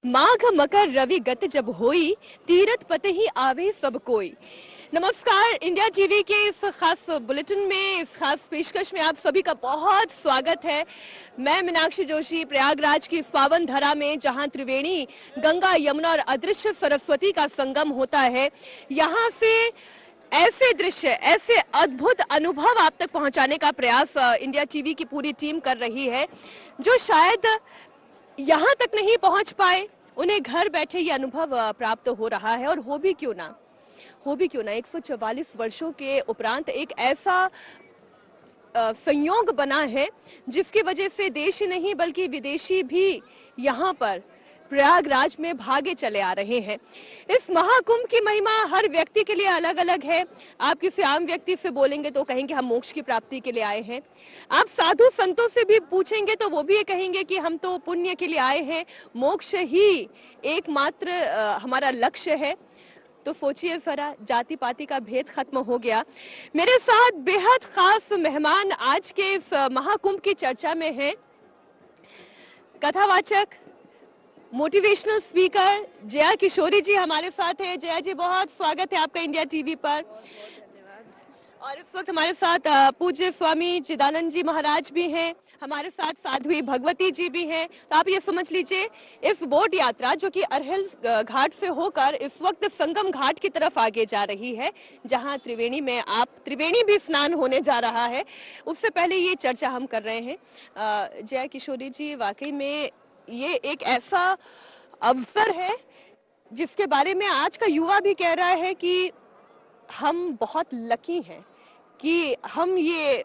माघ मकर रवि गत जब होई, तीरथ पते ही आवे सब कोई। नमस्कार, इंडिया टीवी के इस खास बुलेटिन में, इस खास पेशकश में आप सभी का बहुत स्वागत है। मैं मीनाक्षी जोशी प्रयागराज की इस पावन धरा में, जहां त्रिवेणी गंगा, यमुना और अदृश्य सरस्वती का संगम होता है, यहां से ऐसे दृश्य, ऐसे अद्भुत अनुभव आप तक पहुंचाने का प्रयास इंडिया टीवी की पूरी टीम कर रही है, जो शायद यहाँ तक नहीं पहुंच पाए, उन्हें घर बैठे ये अनुभव प्राप्त हो रहा है। और हो भी क्यों ना 144 वर्षों के उपरांत एक ऐसा संयोग बना है जिसकी वजह से देश ही नहीं बल्कि विदेशी भी यहाँ पर प्रयागराज में भागे चले आ रहे हैं। इस महाकुंभ की महिमा हर व्यक्ति के लिए अलग अलग है। आप किसी आम व्यक्ति से बोलेंगे तो कहेंगे हम मोक्ष की प्राप्ति के लिए आए हैं। आप साधु संतों से भी पूछेंगे तो वो भी ये कहेंगे कि हम तो पुण्य के लिए आए हैं, मोक्ष ही एकमात्र हमारा लक्ष्य है। तो सोचिए जरा, जाति पाति का भेद खत्म हो गया। मेरे साथ बेहद खास मेहमान आज के इस महाकुंभ की चर्चा में हैं। कथावाचक, मोटिवेशनल स्पीकर जया किशोरी जी हमारे साथ है। जया जी, बहुत स्वागत है आपका इंडिया टीवी पर। और इस वक्त हमारे साथ पूज्य स्वामी चिदानंद जी महाराज भी हैं, हमारे साथ साध्वी भगवती जी भी हैं। तो आप ये समझ लीजिए, इस बोट यात्रा जो कि अरहल घाट से होकर इस वक्त संगम घाट की तरफ आगे जा रही है, जहां त्रिवेणी भी स्नान होने जा रहा है, उससे पहले ये चर्चा हम कर रहे हैं। जया किशोरी जी, वाकई में ये एक ऐसा अवसर है जिसके बारे में आज का युवा भी कह रहा है कि हम बहुत लकी हैं कि हम ये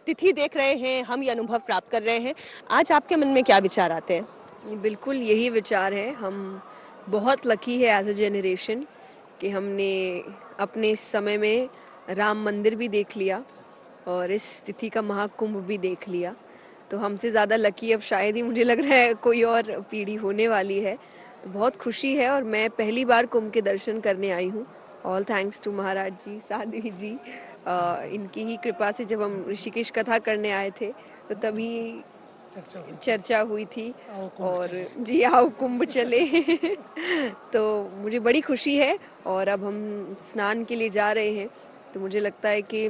तिथि देख रहे हैं, हम ये अनुभव प्राप्त कर रहे हैं। आज आपके मन में क्या विचार आते हैं? बिल्कुल यही विचार है। हम बहुत लकी है एज अ जनरेशन कि हमने अपने समय में राम मंदिर भी देख लिया और इस तिथि का महाकुंभ भी देख लिया। तो हमसे ज़्यादा लकी अब शायद ही मुझे लग रहा है कोई और पीढ़ी होने वाली है। तो बहुत खुशी है और मैं पहली बार कुंभ के दर्शन करने आई हूँ। ऑल थैंक्स टू महाराज जी, साध्वी जी। इनकी ही कृपा से जब हम ऋषिकेश कथा करने आए थे तो तभी चर्चा हुई थी और जी आओ कुंभ चले। तो मुझे बड़ी खुशी है और अब हम स्नान के लिए जा रहे हैं। तो मुझे लगता है कि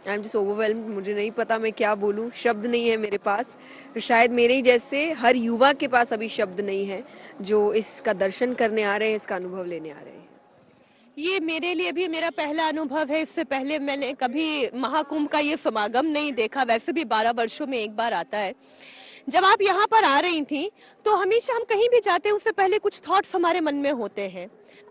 आई एम जस्ट ओवरवेल्म्ड। मुझे नहीं पता मैं क्या बोलूं, शब्द नहीं है मेरे पास। तो शायद मेरे ही जैसे हर युवा के पास अभी शब्द नहीं है जो इसका दर्शन करने आ रहे हैं, इसका अनुभव लेने आ रहे हैं। ये मेरे लिए भी मेरा पहला अनुभव है। इससे पहले मैंने कभी महाकुंभ का ये समागम नहीं देखा। वैसे भी 12 वर्षों में एक बार आता है। जब आप यहाँ पर आ रही थी तो हमेशा हम कहीं भी जाते हैं उससे पहले कुछ थॉट्स हमारे मन में होते हैं।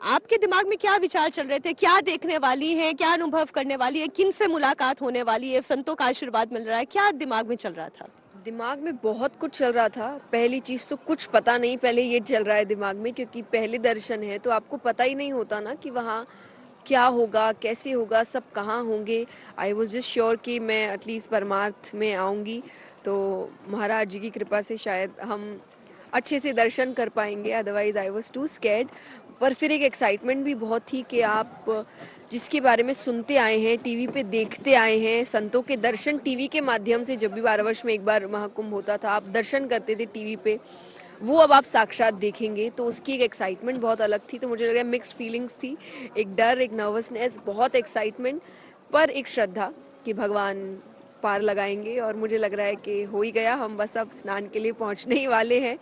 आपके दिमाग में क्या विचार चल रहे थे? क्या देखने वाली है, क्या अनुभव करने वाली है, किन से मुलाकात होने वाली है, संतों का आशीर्वाद मिल रहा है, क्या दिमाग में चल रहा था? दिमाग में बहुत कुछ चल रहा था। पहली चीज़ तो कुछ पता नहीं, पहले ये चल रहा है दिमाग में क्योंकि पहले दर्शन है तो आपको पता ही नहीं होता ना कि वहाँ क्या होगा, कैसे होगा, सब कहाँ होंगे। आई वॉज जस्ट श्योर कि मैं एटलीस्ट परमार्थ में आऊँगी तो महाराज जी की कृपा से शायद हम अच्छे से दर्शन कर पाएंगे। Otherwise I was too scared. पर फिर एक एक्साइटमेंट भी बहुत थी कि आप जिसके बारे में सुनते आए हैं, टीवी पे देखते आए हैं, संतों के दर्शन टीवी के माध्यम से, जब भी 12 वर्ष में एक बार महाकुंभ होता था आप दर्शन करते थे टीवी पे, वो अब आप साक्षात देखेंगे तो उसकी एक एक्साइटमेंट बहुत अलग थी। तो मुझे लग रहा है मिक्स्ड फीलिंग्स थी, एक डर, एक नर्वसनेस, बहुत एक्साइटमेंट, पर एक श्रद्धा कि भगवान पार लगाएंगे। और मुझे लग रहा है कि हो ही गया। हम बस अब स्नान के लिए पहुंचने ही वाले हैं।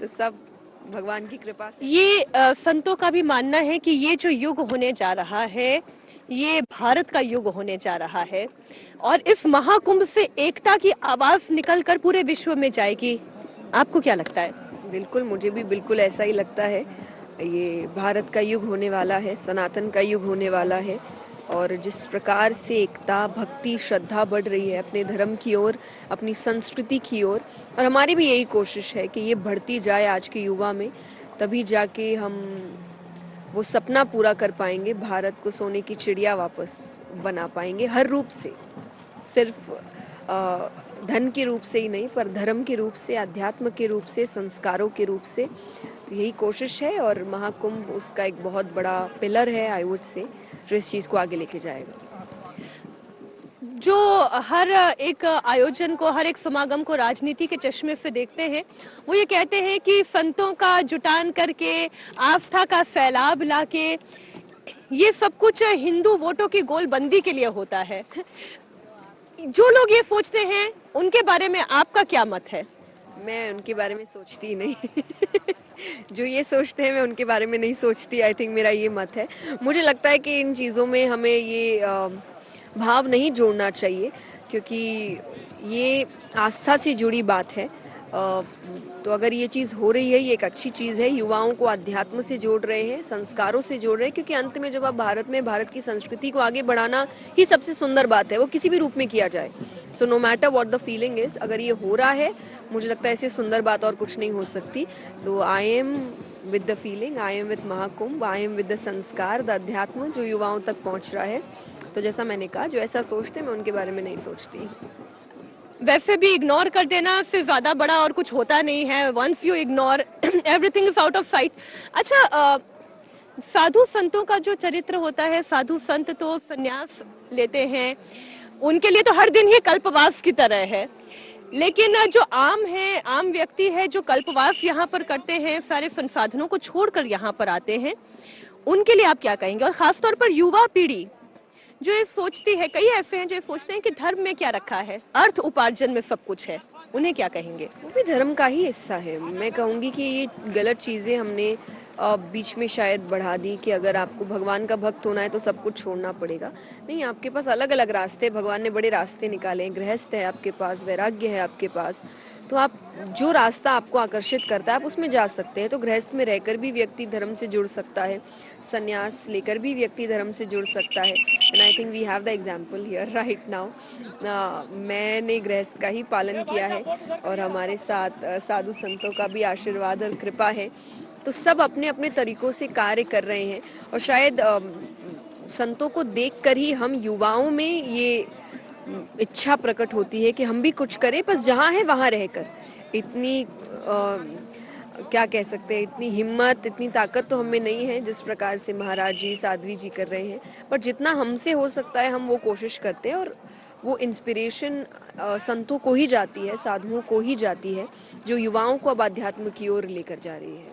तो सब भगवान की कृपा से। ये संतों का भी मानना है कि ये जो युग होने जा रहा है, ये भारत का युग होने जा रहा है और इस महाकुंभ से एकता की आवाज निकलकर पूरे विश्व में जाएगी। आपको क्या लगता है? बिल्कुल, मुझे भी बिल्कुल ऐसा ही लगता है। ये भारत का युग होने वाला है, सनातन का युग होने वाला है। और जिस प्रकार से एकता, भक्ति, श्रद्धा बढ़ रही है अपने धर्म की ओर, अपनी संस्कृति की ओर, और हमारी भी यही कोशिश है कि ये बढ़ती जाए आज के युवा में, तभी जाके हम वो सपना पूरा कर पाएंगे, भारत को सोने की चिड़िया वापस बना पाएंगे हर रूप से। सिर्फ धन के रूप से ही नहीं, पर धर्म के रूप से, अध्यात्म के रूप से, संस्कारों के रूप से। तो यही कोशिश है और महाकुंभ उसका एक बहुत बड़ा पिलर है, आई वुड से, जो इस चीज़ को आगे लेके जाएगा। जो हर एक आयोजन को, हर एक समागम को राजनीति के चश्मे से देखते हैं, वो ये कहते हैं कि संतों का जुटान करके, आस्था का सैलाब लाके, ये सब कुछ हिंदू वोटों की गोलबंदी के लिए होता है। जो लोग ये सोचते हैं, उनके बारे में आपका क्या मत है? मैं उनके बारे में सोचती ही नहीं। जो ये सोचते हैं मैं उनके बारे में नहीं सोचती। आई थिंक मेरा ये मत है। मुझे लगता है कि इन चीज़ों में हमें ये भाव नहीं जोड़ना चाहिए, क्योंकि ये आस्था से जुड़ी बात है। तो अगर ये चीज़ हो रही है, ये एक अच्छी चीज़ है। युवाओं को अध्यात्म से जोड़ रहे हैं, संस्कारों से जोड़ रहे हैं, क्योंकि अंत में जब आप भारत में भारत की संस्कृति को आगे बढ़ाना ही सबसे सुंदर बात है, वो किसी भी रूप में किया जाए। So no matter what the feeling is, अगर ये हो रहा है, मुझे लगता है ऐसे सुंदर बात और कुछ नहीं हो सकती। So I am with the feeling, I am with Mahakumbh, I am with the sanskar, the adhyatma जो युवाओं तक पहुंच रहा है। तो जैसा मैंने कहा, जो ऐसा सोचते हैं मैं उनके बारे में नहीं सोचती। वैसे भी इग्नोर कर देना से ज्यादा बड़ा और कुछ होता नहीं है। Once you ignore, everything is out of sight. अच्छा, साधु संतों का जो चरित्र होता है, साधु संत तो संन्यास लेते हैं, उनके लिए तो हर दिन ही कल्पवास की तरह है। लेकिन जो आम है, आम व्यक्ति है, जो कल्पवास यहाँ पर करते हैं, सारे संसाधनों को छोड़कर यहाँ पर आते हैं, उनके लिए आप क्या कहेंगे? और खासतौर पर युवा पीढ़ी जो ये सोचती है, कई ऐसे हैं जो सोचते हैं कि धर्म में क्या रखा है, अर्थ उपार्जन में सब कुछ है, उन्हें क्या कहेंगे? वो भी धर्म का ही हिस्सा है। मैं कहूँगी कि ये गलत चीज़ें हमने बीच में शायद बढ़ा दी कि अगर आपको भगवान का भक्त होना है तो सब कुछ छोड़ना पड़ेगा। नहीं, आपके पास अलग अलग रास्ते, भगवान ने बड़े रास्ते निकाले हैं। गृहस्थ है आपके पास, वैराग्य है आपके पास, तो आप जो रास्ता आपको आकर्षित करता है आप उसमें जा सकते हैं। तो गृहस्थ में रहकर भी व्यक्ति धर्म से जुड़ सकता है, संन्यास लेकर भी व्यक्ति धर्म से जुड़ सकता है। And I think we have the example here right now. मैंने गृहस्थ का ही पालन किया है और हमारे साथ साधु संतों का भी आशीर्वाद और कृपा है। तो सब अपने अपने तरीकों से कार्य कर रहे हैं और शायद संतों को देखकर ही हम युवाओं में ये इच्छा प्रकट होती है कि हम भी कुछ करें, बस जहाँ है वहाँ रहकर। इतनी क्या कह सकते हैं, इतनी हिम्मत, इतनी ताकत तो हमें नहीं है जिस प्रकार से महाराज जी, साध्वी जी कर रहे हैं। पर जितना हमसे हो सकता है हम वो कोशिश करते हैं और वो इंस्पिरेशन संतों को ही जाती है, साधुओं को ही जाती है, जो युवाओं को अब अध्यात्म की ओर लेकर जा रही है।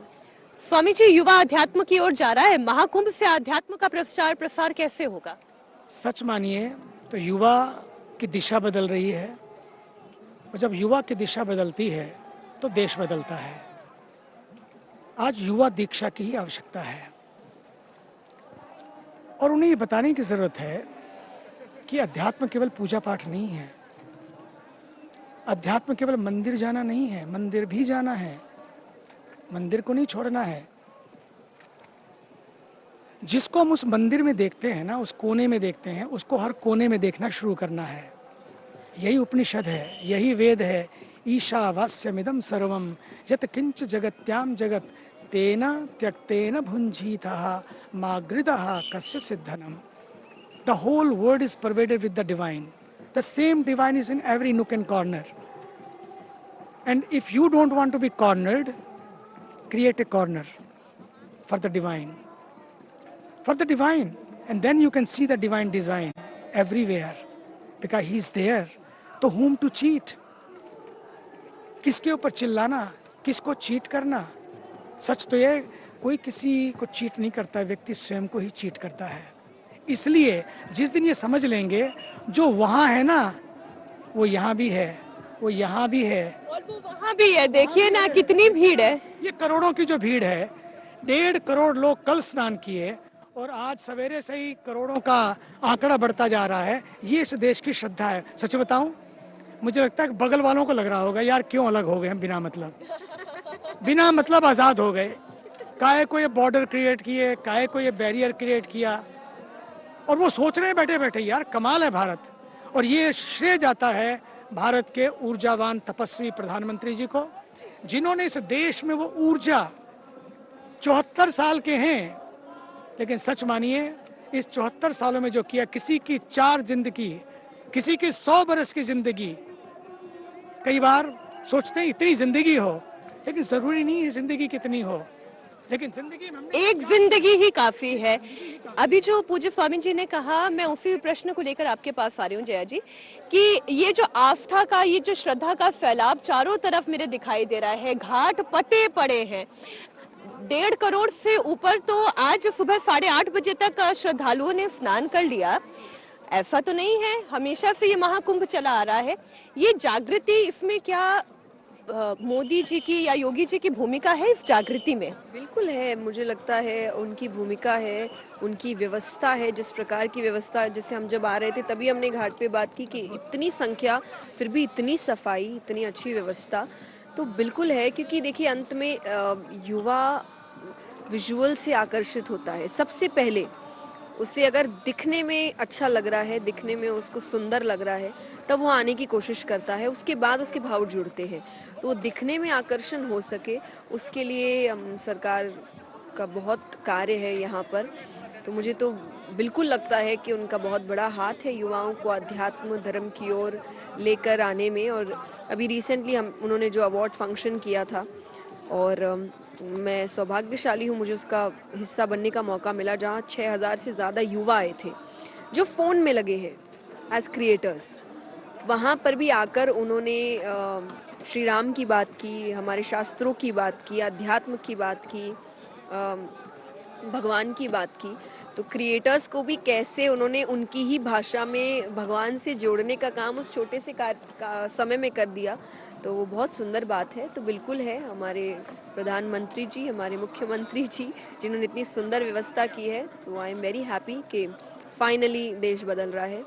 स्वामी जी, युवा अध्यात्म की ओर जा रहा है, महाकुंभ से अध्यात्म का प्रचार प्रसार कैसे होगा? सच मानिए तो युवा की दिशा बदल रही है, और जब युवा की दिशा बदलती है तो देश बदलता है। आज युवा दीक्षा की ही आवश्यकता है और उन्हें ये बताने की जरूरत है कि अध्यात्म केवल पूजा पाठ नहीं है, अध्यात्म केवल मंदिर जाना नहीं है, मंदिर भी जाना है, मंदिर को नहीं छोड़ना है। जिसको हम उस मंदिर में देखते हैं ना, उस कोने में देखते हैं, उसको हर कोने में देखना शुरू करना है। यही उपनिषद है, यही वेद है। ईशावास्यमिदं सर्वं यत् किंच जगत्याम जगत तेन त्यक्तेन भुंजीतः मागृतः कस्य सिद्धनम। The whole world is pervaded with the divine. The same divine is in every nook and corner. And if you don't want to be cornered, create a corner for the divine. For the divine. And then you can see the divine design everywhere. Because he is there. तो whom to cheat? किसके ऊपर चिल्लाना, किसको cheat करना? सच तो ये, कोई किसी को चीट नहीं करता, व्यक्ति स्वयं को ही चीट करता है। इसलिए जिस दिन ये समझ लेंगे, जो वहाँ है ना वो यहाँ भी है, वो यहाँ भी है और वो वहाँ भी है। देखिए ना कितनी भीड़ है। ये करोड़ों की जो भीड़ है, 1.5 करोड़ लोग कल स्नान किए और आज सवेरे से ही करोड़ों का आंकड़ा बढ़ता जा रहा है। ये इस देश की श्रद्धा है। सच बताऊं, मुझे लगता है कि बगल वालों को लग रहा होगा यार क्यों अलग हो गए हम, बिना मतलब आजाद हो गए। काहे को ये बॉर्डर क्रिएट किए, काहे को ये बैरियर क्रिएट किया, और वो सोच रहे हैं बैठे बैठे यार कमाल है भारत। और ये श्रेय जाता है भारत के ऊर्जावान तपस्वी प्रधानमंत्री जी को, जिन्होंने इस देश में वो ऊर्जा, 74 साल के हैं, लेकिन सच मानिए इस 74 सालों में जो किया, किसी की 4 जिंदगी, किसी की 100 बरस की जिंदगी। कई बार सोचते हैं इतनी जिंदगी हो, लेकिन जरूरी नहीं है जिंदगी कितनी हो, लेकिन जिंदगी में हमने एक जिंदगी ही काफी है। अभी जो पूज्य स्वामी जी ने कहा, मैं उसी प्रश्न को लेकर आपके पास आ रही हूँ जया जी, कि ये जो आस्था का, ये जो श्रद्धा का फैलाव चारों तरफ मेरे दिखाई दे रहा है, घाट पटे पड़े हैं। 1.5 करोड़ से ऊपर तो आज सुबह 8:30 बजे तक श्रद्धालुओं ने स्नान कर लिया। ऐसा तो नहीं है, हमेशा से ये महाकुंभ चला आ रहा है। ये जागृति, इसमें क्या मोदी जी की या योगी जी की भूमिका है इस जागृति में? बिल्कुल है, मुझे लगता है उनकी भूमिका है, उनकी व्यवस्था है, जिस प्रकार की व्यवस्था, जैसे हम जब आ रहे थे तभी हमने घाट पे बात की कि इतनी संख्या फिर भी इतनी सफाई, इतनी अच्छी व्यवस्था, तो बिल्कुल है। क्योंकि देखिए अंत में युवा विजुअल से आकर्षित होता है सबसे पहले। उसे अगर दिखने में अच्छा लग रहा है, दिखने में उसको सुंदर लग रहा है, तब वो आने की कोशिश करता है, उसके बाद उसके भाव जुड़ते हैं। तो वो दिखने में आकर्षण हो सके, उसके लिए सरकार का बहुत कार्य है यहाँ पर। तो मुझे तो बिल्कुल लगता है कि उनका बहुत बड़ा हाथ है युवाओं को अध्यात्म धर्म की ओर लेकर आने में। और अभी रिसेंटली उन्होंने जो अवार्ड फंक्शन किया था, और मैं सौभाग्यशाली हूँ, मुझे उसका हिस्सा बनने का मौका मिला, जहाँ 6000 से ज़्यादा युवा आए थे जो फ़ोन में लगे हैं एज क्रिएटर्स। वहाँ पर भी आकर उन्होंने श्री राम की बात की, हमारे शास्त्रों की बात की, अध्यात्म की बात की, भगवान की बात की। तो क्रिएटर्स को भी कैसे उन्होंने उनकी ही भाषा में भगवान से जोड़ने का काम उस छोटे से समय में कर दिया, तो वो बहुत सुंदर बात है। तो बिल्कुल है, हमारे प्रधानमंत्री जी, हमारे मुख्यमंत्री जी, जिन्होंने इतनी सुंदर व्यवस्था की है। सो आई एम वेरी हैप्पी कि फाइनली देश बदल रहा है।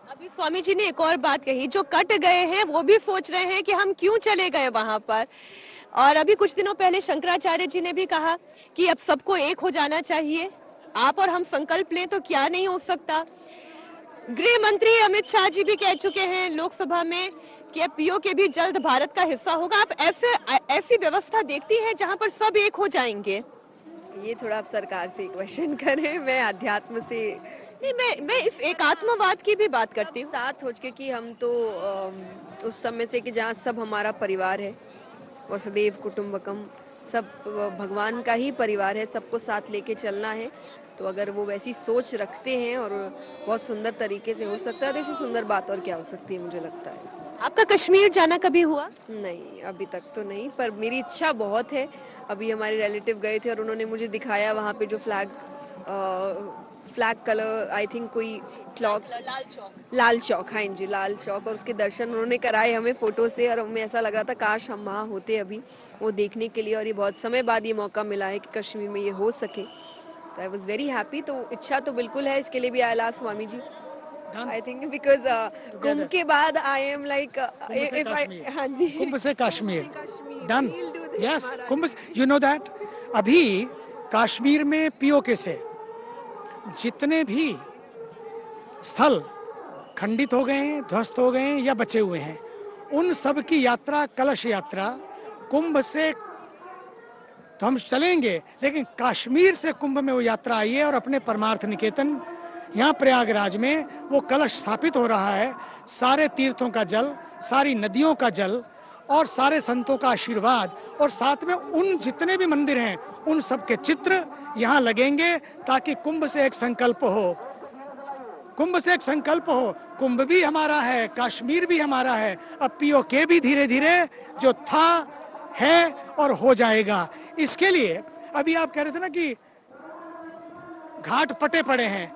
अभी स्वामी जी ने एक और बात कही, जो कट गए हैं वो भी सोच रहे हैं कि हम क्यों चले गए वहां पर। और अभी कुछ दिनों पहले शंकराचार्य जी ने भी कहा कि अब सबको एक हो जाना चाहिए, आप और हम संकल्प लें तो क्या नहीं हो सकता। गृह मंत्री अमित शाह जी भी कह चुके हैं लोकसभा में कि अब पीओके भी जल्द भारत का हिस्सा होगा। आप ऐसी व्यवस्था देखती हैं जहां पर सब एक हो जाएंगे? ये थोड़ा आप सरकार से क्वेश्चन करें, मैं अध्यात्म से नहीं, मैं इस एकात्मवाद की भी बात करती हूँ। साथ हो, क्योंकि हम तो उस समय से कि जहाँ सब हमारा परिवार है, वसुदेव कुटुंबकम, सब भगवान का ही परिवार है, सबको साथ लेके चलना है। तो अगर वो वैसी सोच रखते हैं और बहुत सुंदर तरीके से हो सकता है, तो इससे सुंदर बात और क्या हो सकती है, मुझे लगता है। आपका कश्मीर जाना कभी हुआ? नहीं, अभी तक तो नहीं, पर मेरी इच्छा बहुत है। अभी हमारे रिलेटिव गए थे और उन्होंने मुझे दिखाया वहाँ पे जो फ्लैग कलर, आई थिंक कोई क्लॉक, लाल चौक, हाँ जी, लाल चौक, और उसके दर्शन उन्होंने कराए हमें फोटो से। और हमें ऐसा लग रहा था काश हम वहाँ होते अभी वो देखने के लिए। और ये बहुत समय बाद ये मौका मिला है कि कश्मीर में ये हो सके, तो आई वॉज वेरी हैप्पी। तो इच्छा तो बिल्कुल है, इसके लिए भी I last Swami ji, I think because Kumbh के बाद आई एम लाइक, हाँ जी, कुंभ से Kashmir done, yes, Kumbh, you know that अभी कश्मीर में पीओके से जितने भी स्थल खंडित हो गए हैं, ध्वस्त हो गए हैं या बचे हुए हैं, उन सब की यात्रा, कलश यात्रा कुंभ से तो हम चलेंगे, लेकिन कश्मीर से कुंभ में वो यात्रा आई है। और अपने परमार्थ निकेतन यहाँ प्रयागराज में वो कलश स्थापित हो रहा है। सारे तीर्थों का जल, सारी नदियों का जल और सारे संतों का आशीर्वाद, और साथ में उन जितने भी मंदिर हैं उन सब के चित्र यहाँ लगेंगे, ताकि कुंभ से एक संकल्प हो, कुंभ से एक संकल्प हो। कुंभ भी हमारा है, कश्मीर भी हमारा है, अब पीओके भी धीरे धीरे जो था है और हो जाएगा। इसके लिए अभी आप कह रहे थे ना कि घाट पटे पड़े हैं,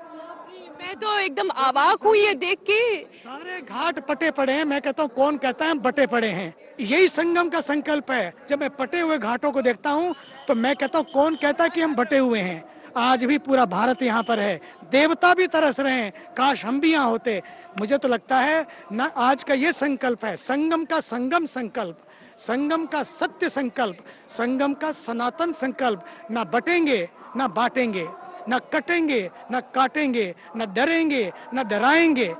मैं तो एकदम अवाक हूँ ये देख के। सारे घाट पटे पड़े हैं। मैं कहता हूँ कौन कहता है हम बटे पड़े हैं? यही संगम का संकल्प है। जब मैं पटे हुए घाटों को देखता हूँ तो मैं कहता हूँ कौन कहता है कि हम बटे हुए हैं? आज भी पूरा भारत यहाँ पर है, देवता भी तरस रहे हैं, काश हम भी यहाँ होते। मुझे तो लगता है ना, आज का ये संकल्प है, संगम का संगम संकल्प, संगम का सत्य संकल्प, संगम का सनातन संकल्प। ना बटेंगे, ना बांटेंगे, ना कटेंगे, ना काटेंगे, ना डरेंगे, ना डराएंगे,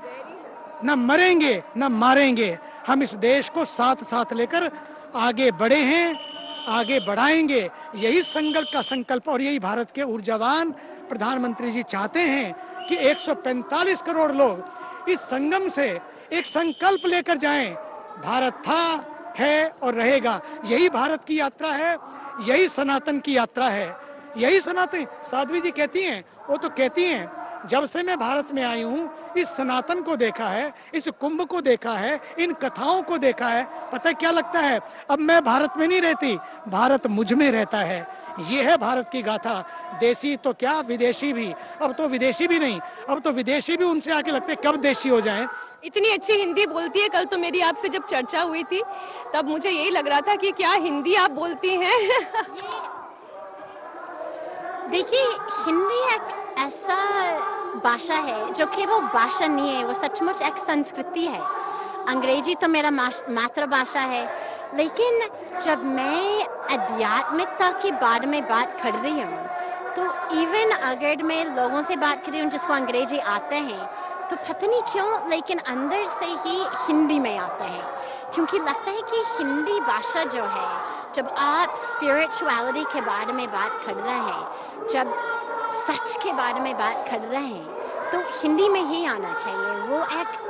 ना मरेंगे, ना मारेंगे। हम इस देश को साथ साथ लेकर आगे बढ़े हैं, आगे बढ़ाएंगे। यही संकल्प का संकल्प, और यही भारत के ऊर्जावान प्रधानमंत्री जी चाहते हैं कि 145 करोड़ लोग इस संगम से एक संकल्प लेकर जाएं, भारत था, है और रहेगा। यही भारत की यात्रा है। यही सनातन की यात्रा है, यही सनातन। साध्वी जी कहती हैं, वो तो कहती हैं, जब से मैं भारत में आई हूँ इस सनातन को देखा है, इस कुंभ को देखा है, इन कथाओं को देखा है, पता है क्या लगता है, अब मैं भारत में नहीं रहती, भारत मुझ में रहता है। ये है भारत की गाथा। देसी तो क्या, विदेशी भी, अब तो विदेशी भी नहीं, अब तो विदेशी भी उनसे आके लगते कब देशी हो जाएं। इतनी अच्छी हिंदी बोलती है। कल तो मेरी आपसे जब चर्चा हुई थी तब मुझे यही लग रहा था कि क्या हिंदी आप बोलती हैं। देखिए, हिंदी एक ऐसा भाषा है जो केवल भाषा नहीं है, वो सचमुच एक संस्कृति है। अंग्रेजी तो मेरा मातृभाषा है, लेकिन जब मैं आध्यात्मिकता के बारे में बात कर रही हूँ, तो इवन अगर मैं लोगों से बात कर रही हूँ जिसको अंग्रेजी आते हैं, तो पता नहीं क्यों लेकिन अंदर से ही हिंदी में आते हैं, क्योंकि लगता है कि हिंदी भाषा जो है, जब आप स्पिरिचुअलिटी के बारे में बात कर रहे हैं, जब सच के बारे में बात कर रहे हैं, तो हिंदी में ही आना चाहिए। वो एक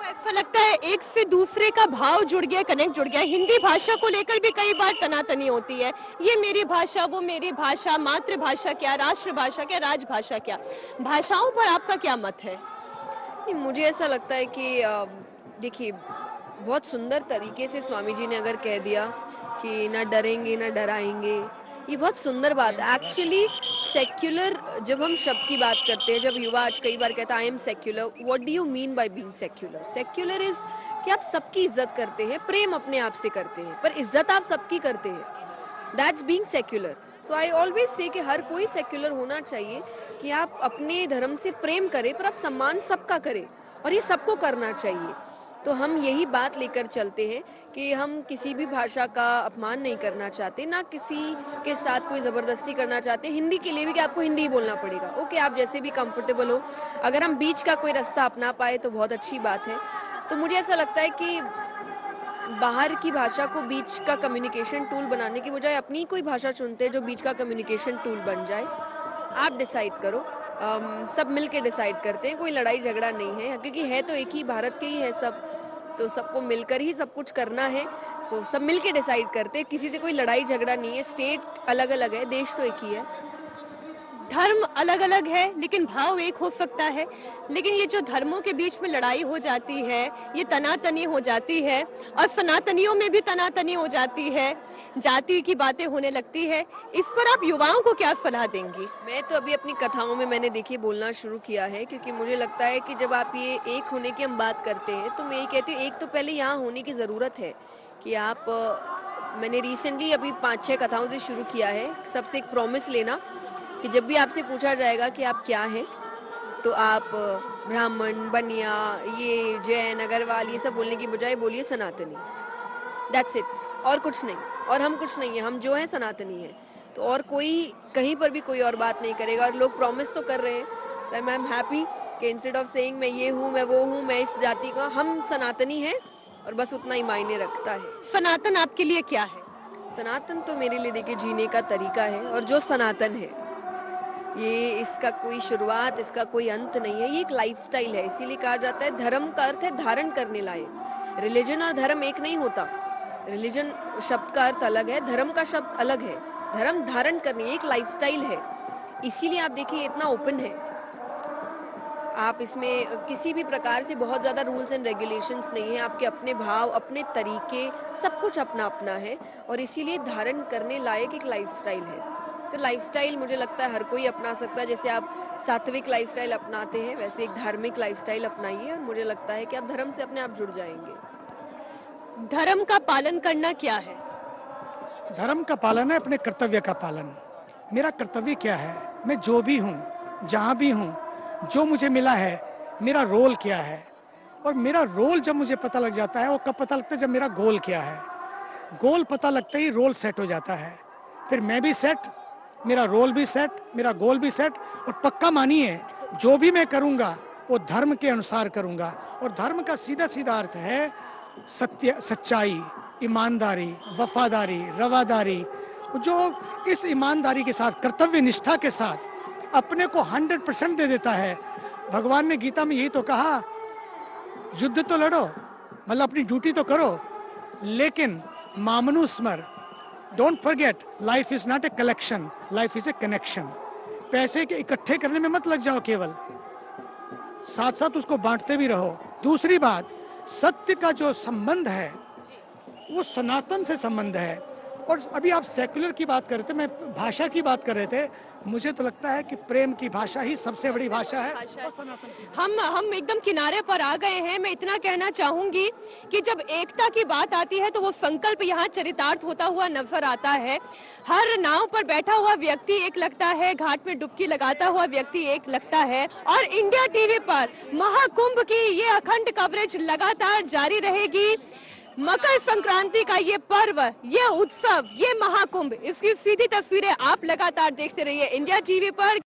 ऐसा लगता है एक से दूसरे का भाव जुड़ गया, कनेक्ट जुड़ गया। हिंदी भाषा को लेकर भी कई बार तनातनी होती है, ये मेरी भाषा, वो मेरी भाषा, मातृभाषा क्या, राष्ट्रभाषा क्या, राजभाषा क्या। भाषाओं पर आपका क्या मत है? नहीं, मुझे ऐसा लगता है कि देखिए, बहुत सुंदर तरीके से स्वामी जी ने अगर कह दिया कि ना डरेंगे ना डराएंगे, ये बहुत सुंदर बात है। एक्चुअली सेक्युलर जब हम शब्द की बात करते हैं, जब युवा आज कई बार कहता है I am secular, what do you mean by being secular? Secular is कि आप सबकी इज्जत करते हैं, प्रेम अपने आप से करते हैं, पर इज्जत आप सबकी करते हैं, that's being secular. So I always say कि हर कोई सेक्युलर होना चाहिए कि आप अपने धर्म से प्रेम करें, पर आप सम्मान सबका करें, और ये सबको करना चाहिए। तो हम यही बात लेकर चलते हैं कि हम किसी भी भाषा का अपमान नहीं करना चाहते, ना किसी के साथ कोई ज़बरदस्ती करना चाहते। हिंदी के लिए भी कि आपको हिंदी ही बोलना पड़ेगा, ओके, आप जैसे भी कंफर्टेबल हो। अगर हम बीच का कोई रास्ता अपना पाए तो बहुत अच्छी बात है। तो मुझे ऐसा लगता है कि बाहर की भाषा को बीच का कम्युनिकेशन टूल बनाने की बजाय अपनी कोई भाषा चुनते हैं जो बीच का कम्युनिकेशन टूल बन जाए। आप डिसाइड करो, सब मिल के डिसाइड करते हैं, कोई लड़ाई झगड़ा नहीं है, क्योंकि है तो एक ही भारत के ही है सब, तो सबको मिलकर ही सब कुछ करना है। सो सब मिल के डिसाइड करते हैं, किसी से कोई लड़ाई झगड़ा नहीं है। स्टेट अलग अलग है, देश तो एक ही है। धर्म अलग अलग है लेकिन भाव एक हो सकता है। लेकिन ये जो धर्मों के बीच में लड़ाई हो जाती है, ये तनातनी हो जाती है, और सनातनियों में भी तनातनी हो जाती है, जाति की बातें होने लगती है, इस पर आप युवाओं को क्या सलाह देंगी? मैं तो अभी अपनी कथाओं में मैंने देखिए बोलना शुरू किया है, क्योंकि मुझे लगता है कि जब आप ये एक होने की हम बात करते हैं, तो मैं ये कहती हूँ एक तो पहले यहाँ होने की ज़रूरत है कि आप मैंने रिसेंटली अभी 5-6 कथाओं से शुरू किया है, सबसे एक प्रॉमिस लेना कि जब भी आपसे पूछा जाएगा कि आप क्या हैं, तो आप ब्राह्मण, बनिया, ये जैन, अग्रवाल, ये सब बोलने की बजाय बोलिए सनातनी। दैट्स इट, और कुछ नहीं, और हम कुछ नहीं है, हम जो हैं सनातनी हैं। तो और कोई कहीं पर भी कोई और बात नहीं करेगा, और लोग प्रॉमिस तो कर रहे हैं, तो आई एम हैप्पी कि इंस्टेड ऑफ सेइंग मैं ये हूँ, मैं वो हूँ, मैं इस जाति का, हम सनातनी हैं, और बस उतना ही मायने रखता है। सनातन आपके लिए क्या है? सनातन तो मेरे लिए देखिए जीने का तरीका है, और जो सनातन है ये इसका कोई शुरुआत, इसका कोई अंत नहीं है, ये एक लाइफस्टाइल है। इसीलिए कहा जाता है धर्म का अर्थ है धारण करने लायक। रिलीजन और धर्म एक नहीं होता, रिलीजन शब्द का अर्थ अलग है, धर्म का शब्द अलग है। धर्म धारण करनी एक लाइफस्टाइल है, इसीलिए आप देखिए इतना ओपन है। आप इसमें किसी भी प्रकार से बहुत ज़्यादा रूल्स एंड रेगुलेशंस नहीं है, आपके अपने भाव, अपने तरीके, सब कुछ अपना अपना है, और इसीलिए धारण करने लायक एक लाइफस्टाइल है। तो लाइफस्टाइल मुझे लगता है हर कोई अपना सकता है। जैसे आप सात्विक लाइफस्टाइल अपनाते हैं, वैसे एक धार्मिक लाइफस्टाइल अपनाइए, और मुझे लगता है कि आप धर्म से अपने आप जुड़ जाएंगे। धर्म का पालन करना क्या है? धर्म का पालन है अपने कर्तव्य का पालन। मेरा कर्तव्य क्या है, मैं जो भी हूँ, जहाँ भी हूँ, जो मुझे मिला है, मेरा रोल क्या है। और मेरा रोल जब मुझे पता लग जाता है, वो कब पता लगता है, जब मेरा गोल क्या है। गोल पता लगता ही रोल सेट हो जाता है, फिर मैं भी सेट, मेरा रोल भी सेट, मेरा गोल भी सेट। और पक्का मानिए, जो भी मैं करूँगा वो धर्म के अनुसार करूँगा। और धर्म का सीधा सीधा अर्थ है सत्य, सच्चाई, ईमानदारी, वफादारी, रवादारी। जो इस ईमानदारी के साथ, कर्तव्य निष्ठा के साथ अपने को 100% दे देता है। भगवान ने गीता में यही तो कहा, युद्ध तो लड़ो, मतलब अपनी ड्यूटी तो करो, लेकिन मामनु स्मर, don't forget, life is not a collection, life is a connection. पैसे के इकट्ठे करने में मत लग जाओ केवल, साथ साथ उसको बांटते भी रहो। दूसरी बात, सत्य का जो संबंध है वो सनातन से संबंध है। और अभी आप सेक्युलर की बात कर रहे थे, मैं भाषा की बात कर रहे थे, मुझे तो लगता है कि प्रेम की भाषा ही सबसे बड़ी भाषा है और सनातन की। हम एकदम किनारे पर आ गए हैं। मैं इतना कहना चाहूंगी कि जब एकता की बात आती है तो वो संकल्प यहाँ चरितार्थ होता हुआ नजर आता है। हर नाव पर बैठा हुआ व्यक्ति एक लगता है, घाट में डुबकी लगाता हुआ व्यक्ति एक लगता है। और इंडिया टीवी पर महाकुंभ की ये अखंड कवरेज लगातार जारी रहेगी। मकर संक्रांति का ये पर्व, ये उत्सव, ये महाकुंभ, इसकी सीधी तस्वीरें आप लगातार देखते रहिए इंडिया टीवी पर।